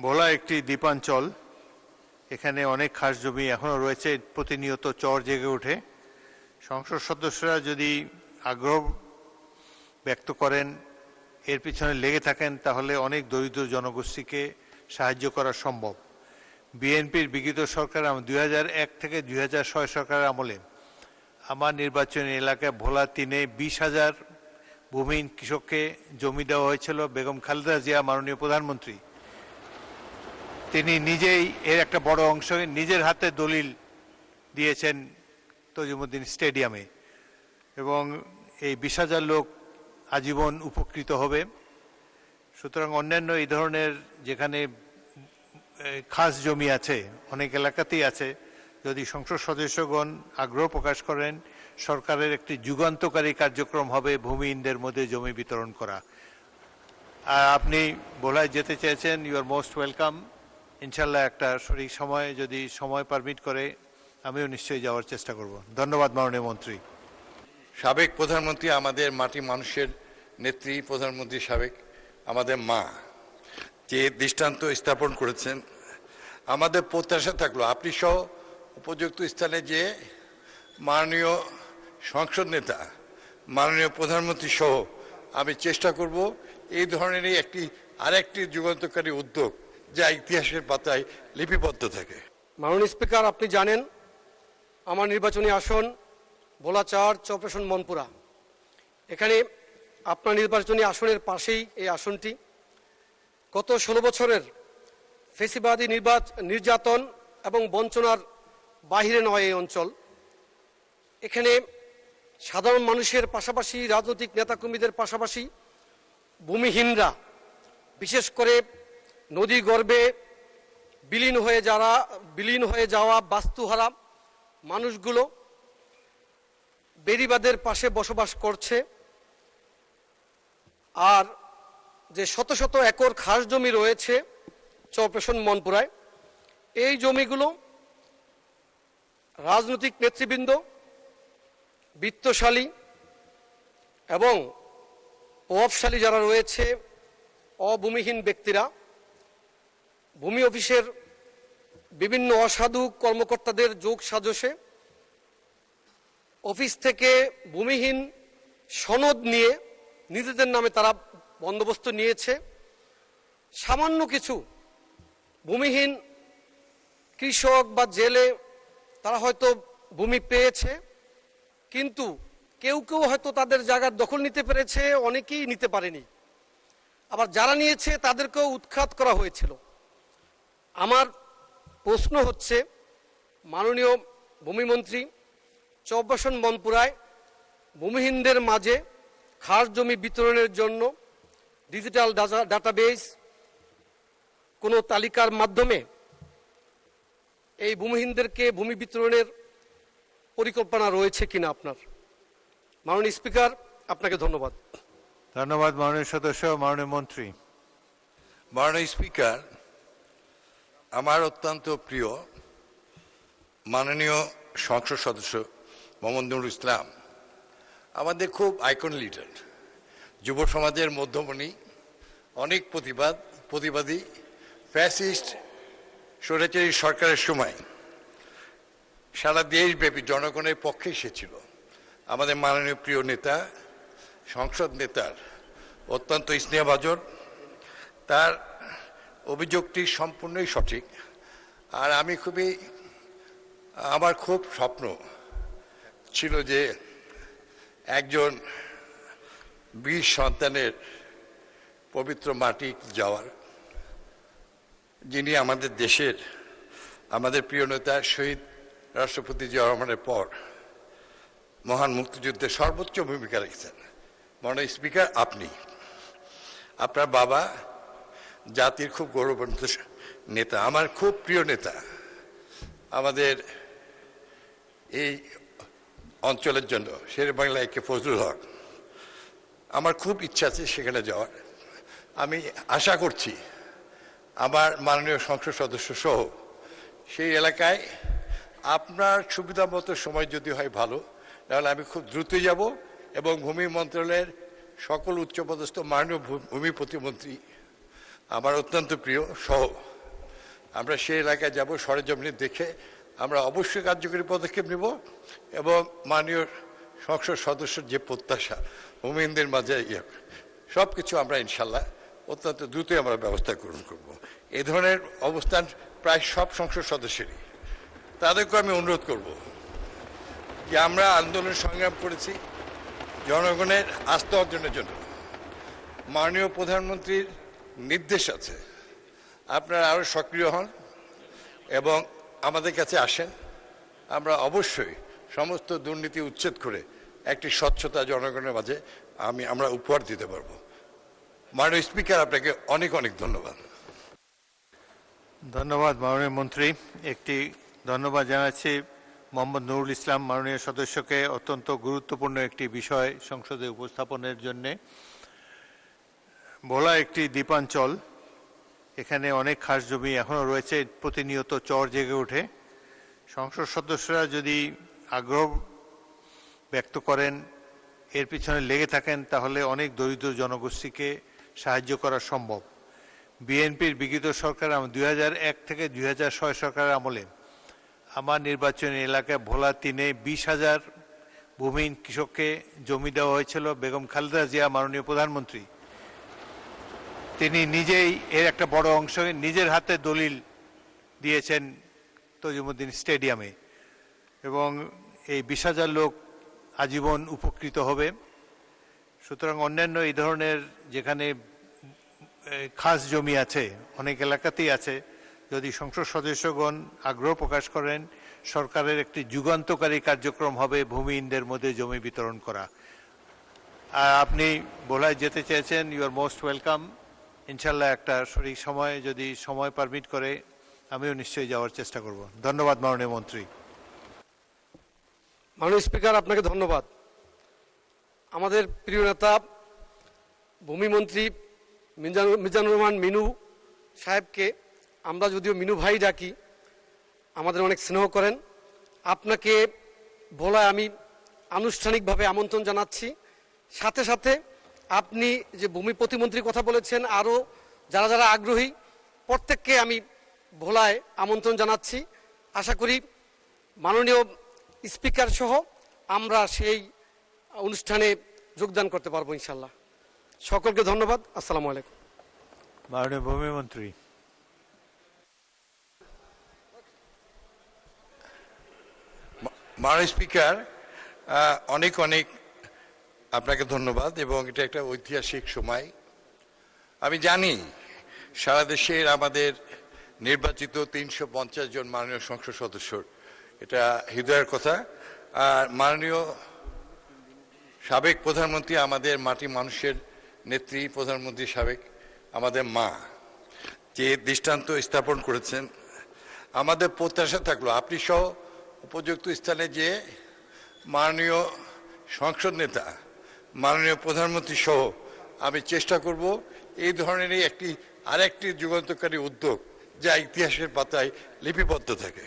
ভোলা একটি দ্বীপাঞ্চল। এখানে অনেক খাস জমি এখনো রয়েছে, প্রতিনিয়ত চর জেগে ওঠে। সংসদ সদস্যরা যদি আগ্রহ ব্যক্ত করেন, এর পিছনে লেগে থাকেন, তাহলে অনেক দরিদ্র জনগোষ্ঠীকে সাহায্য করা সম্ভব। বিএনপির বিগত সরকার 2001 থেকে 2006 সরকারের আমলে আমার নির্বাচনী এলাকায় ভোলা 3-এ 20,000 ভূমিহীন কৃষককে জমি দেওয়া হয়েছিল। বেগম খালেদা জিয়া, মাননীয় প্রধানমন্ত্রী, তিনি নিজেই এর একটা বড় অংশ নিজের হাতে দলিল দিয়েছেন তজিমুদ্দিন স্টেডিয়ামে, এবং এই 20,000 লোক আজীবন উপকৃত হবে। সুতরাং অন্যান্য এই ধরনের যেখানে খাস জমি আছে, অনেক এলাকাতেই আছে, যদি সংসদ সদস্যগণ আগ্রহ প্রকাশ করেন, সরকারের একটি যুগান্তকারী কার্যক্রম হবে ভূমিহীনদের মধ্যে জমি বিতরণ করা। আর আপনি ভোলায় যেতে চেয়েছেন, ইউ আর মোস্ট ওয়েলকাম। ইনশাল্লাহ একটা সঠিক সময়, যদি সময় পারমিট করে, আমিও নিশ্চয়ই যাওয়ার চেষ্টা করব। ধন্যবাদ মাননীয় মন্ত্রী। সাবেক প্রধানমন্ত্রী, আমাদের মাটি মানুষের নেত্রী, প্রধানমন্ত্রী সাবেক, আমাদের মা, যে দৃষ্টান্ত স্থাপন করেছেন, আমাদের প্রত্যাশা থাকলো আপনি সহ উপযুক্ত স্থানে যে মাননীয় সংসদ নেতা, মাননীয় প্রধানমন্ত্রী সহ আমি চেষ্টা করব এই ধরনেরই আরেকটি যুগান্তকারী উদ্যোগ যা ইতিহাসের পাতায় লিপিবদ্ধ থাকে। মাননীয় স্পিকার, আপনি জানেন আমার নির্বাচনী আসন ভোলা 4 চরপেশন মনপুরা। এখানে আপনার নির্বাচনী আসনের পাশেই এই আসনটি। গত 16 বছরের ফেসিবাদী নির্যাতন এবং বঞ্চনার বাহিরে নয় এই অঞ্চল। এখানে সাধারণ মানুষের পাশাপাশি, রাজনৈতিক নেতাকর্মীদের পাশাপাশি ভূমিহীনরা, বিশেষ করে নদী গর্ভে বিলীন হয়ে যাওয়া বাস্তুহারা মানুষগুলো বেড়িবাঁধের পাশে বসবাস করছে। আর যে শত শত একর খাস জমি রয়েছে চরপেশন মনপুরায়, এই জমিগুলো রাজনৈতিক নেতৃবৃন্দ, বিত্তশালী এবং প্রভাবশালী যারা রয়েছে, অভূমিহীন ব্যক্তিরা ভূমি অফিসের বিভিন্ন অসাধু কর্মকর্তাদের যোগ সাজসে অফিস থেকে ভূমিহীন সনদ নিয়ে নিজেদের নামে তারা বন্দোবস্ত নিয়েছে। সামান্য কিছু ভূমিহীন কৃষক বা জেলে তারা হয়তো ভূমি পেয়েছে, কিন্তু কেউ কেউ হয়তো তাদের জায়গার দখল নিতে পেরেছে, অনেকেই নিতে পারেনি। আবার যারা নিয়েছে তাদেরকেও উৎখাত করা হয়েছিল। আমার প্রশ্ন হচ্ছে, মাননীয় ভূমিমন্ত্রী, চরপেশন মনপুরায় ভূমিহীনদের মাঝে খাস জমি বিতরণের জন্য ডিজিটাল ডাটাবেস কোনো তালিকার মাধ্যমে এই ভূমিহীনদেরকে ভূমি বিতরণের পরিকল্পনা রয়েছে কিনা আপনার? মাননীয় স্পিকার, আপনাকে ধন্যবাদ। ধন্যবাদ মাননীয় সদস্য। মাননীয় মন্ত্রী। মাননীয় স্পিকার, আমার অত্যন্ত প্রিয় মাননীয় সংসদ সদস্য মোহাম্মদ নুরুল ইসলাম আমাদের খুব আইকন লিডার, যুব সমাজের মধ্যমণি, অনেক প্রতিবাদী ফ্যাসিস্ট স্বৈরাচারী সরকারের সময় সারা দেশব্যাপী জনগণের পক্ষে এসেছিল। আমাদের মাননীয় প্রিয় নেতা, সংসদ নেতার অত্যন্ত স্নেহভাজন, তার অভিযোগটি সম্পূর্ণই সঠিক। আর আমার খুব স্বপ্ন ছিল যে একজন বীর সন্তানের পবিত্র মাটি যাওয়ার, যিনি আমাদের দেশের, আমাদের প্রিয় নেতা শহীদ রাষ্ট্রপতি জিয়াউর রহমানের পর মহান মুক্তিযুদ্ধে সর্বোচ্চ ভূমিকা রেখেছেন। মাননীয় স্পিকার, আপনার বাবা জাতির খুব গৌরবান্বিত নেতা, আমার খুব প্রিয় নেতা, আমাদের এই অঞ্চলের জন্য শেরেবাংলা একে ফজলুল হক। আমার খুব ইচ্ছা আছে সেখানে যাওয়ার। আমি আশা করছি আমার মাননীয় সংসদ সদস্য সহ সেই এলাকায় আপনার সুবিধা মতো সময় যদি হয় ভালো, তাহলে আমি খুব দ্রুত যাব এবং ভূমি মন্ত্রণালয়ের সকল উচ্চপদস্থ মাননীয় ভূমি প্রতিমন্ত্রী আমার অত্যন্ত প্রিয় সহ আমরা সেই এলাকায় যাব, সরেজমিনে দেখে আমরা অবশ্যই কার্যকরী পদক্ষেপ নেব এবং মাননীয় সংসদ সদস্যের যে প্রত্যাশা ভূমিহীনদের মাঝে সব কিছু আমরা ইনশাল্লাহ অত্যন্ত দ্রুতই আমরা ব্যবস্থা গ্রহণ করব। এই ধরনের অবস্থান প্রায় সব সংসদ সদস্যেরই। তাদেরকে আমি অনুরোধ করব যে আমরা আন্দোলন সংগ্রাম করেছি জনগণের আস্থা অর্জনের জন্য। মাননীয় প্রধানমন্ত্রীর নির্দেশ আছে, আপনারা আরও সক্রিয় হন এবং আমাদের কাছে আসেন। আমরা অবশ্যই সমস্ত দুর্নীতি উচ্ছেদ করে একটি স্বচ্ছতা জনগণের মাঝে আমরা উপহার দিতে পারবো। মাননীয় স্পিকার, আপনাকে অনেক অনেক ধন্যবাদ। ধন্যবাদ মাননীয় মন্ত্রী। একটি ধন্যবাদ জানাচ্ছি মোহাম্মদ নুরুল ইসলাম মাননীয় সদস্যকে অত্যন্ত গুরুত্বপূর্ণ একটি বিষয় সংসদে উপস্থাপনের জন্যে। ভোলা একটি দ্বীপাঞ্চল, এখানে অনেক খাস জমি এখনও রয়েছে, প্রতিনিয়ত চর জেগে ওঠে। সংসদ সদস্যরা যদি আগ্রহ ব্যক্ত করেন, এর পিছনে লেগে থাকেন, তাহলে অনেক দরিদ্র জনগোষ্ঠীকে সাহায্য করা সম্ভব। বিএনপির বিগত সরকার 2001 থেকে 2006 সরকারের আমলে আমার নির্বাচনী এলাকায় ভোলা 3-এ 20,000 ভূমিহীন কৃষককে জমি দেওয়া হয়েছিল। বেগম খালেদা জিয়া মাননীয় প্রধানমন্ত্রী তিনি নিজেই এর একটা বড় অংশ নিজের হাতে দলিল দিয়েছেন তজিমুদ্দিন স্টেডিয়ামে, এবং এই 20,000 লোক আজীবন উপকৃত হবে। সুতরাং অন্যান্য এই ধরনের যেখানে খাস জমি আছে, অনেক এলাকাতেই আছে, যদি সংসদ সদস্যগণ আগ্রহ প্রকাশ করেন, সরকারের একটি যুগান্তকারী কার্যক্রম হবে ভূমিহীনদের মধ্যে জমি বিতরণ করা। আর আপনি ভোলায় যেতে চেয়েছেন, ইউ আর মোস্ট ওয়েলকাম। ইনশাল্লাহ একটা সঠিক সময় যদি সময় পারমিট করে আমিও নিশ্চয়ই যাওয়ার চেষ্টা করব। ধন্যবাদ মাননীয় মন্ত্রী। মাননীয় স্পিকার, আপনাকে ধন্যবাদ। আমাদের প্রিয় নেতা ভূমিমন্ত্রী মিজানুর রহমান মিনু সাহেবকে আমরা যদিও মিনু ভাই ডাকি, আমাদের অনেক স্নেহ করেন। আপনাকে ভোলায় আমি আনুষ্ঠানিকভাবে আমন্ত্রণ জানাচ্ছি। সাথে সাথে আপনি যে ভূমি প্রতিমন্ত্রীর কথা বলেছেন, আরও যারা যারা আগ্রহী প্রত্যেককে আমি ভোলায় আমন্ত্রণ জানাচ্ছি। আশা করি মাননীয় স্পিকার সহ আমরা সেই অনুষ্ঠানে যোগদান করতে পারবো ইনশাল্লাহ। সকলকে ধন্যবাদ। আসসালামু আলাইকুম। মাননীয় ভূমিমন্ত্রী। মাননীয় স্পিকার, অনেক অনেক আপনাকে ধন্যবাদ এবং এটা একটা ঐতিহাসিক সময়। আমি জানি সারা দেশের আমাদের নির্বাচিত 350 জন মাননীয় সংসদ সদস্যর এটা হৃদয়ের কথা। আর মাননীয় সাবেক প্রধানমন্ত্রী, আমাদের মাটি মানুষের নেত্রী, প্রধানমন্ত্রী সাবেক, আমাদের মা যে দৃষ্টান্ত স্থাপন করেছেন, আমাদের প্রত্যাশা থাকলো আপনি সহ উপযুক্ত স্থানে যে মাননীয় সংসদ নেতা, মাননীয় প্রধানমন্ত্রী সহ আমি চেষ্টা করব এই ধরনেরই আরেকটি যুগান্তকারী উদ্যোগ যা ইতিহাসের পাতায় লিপিবদ্ধ থাকে।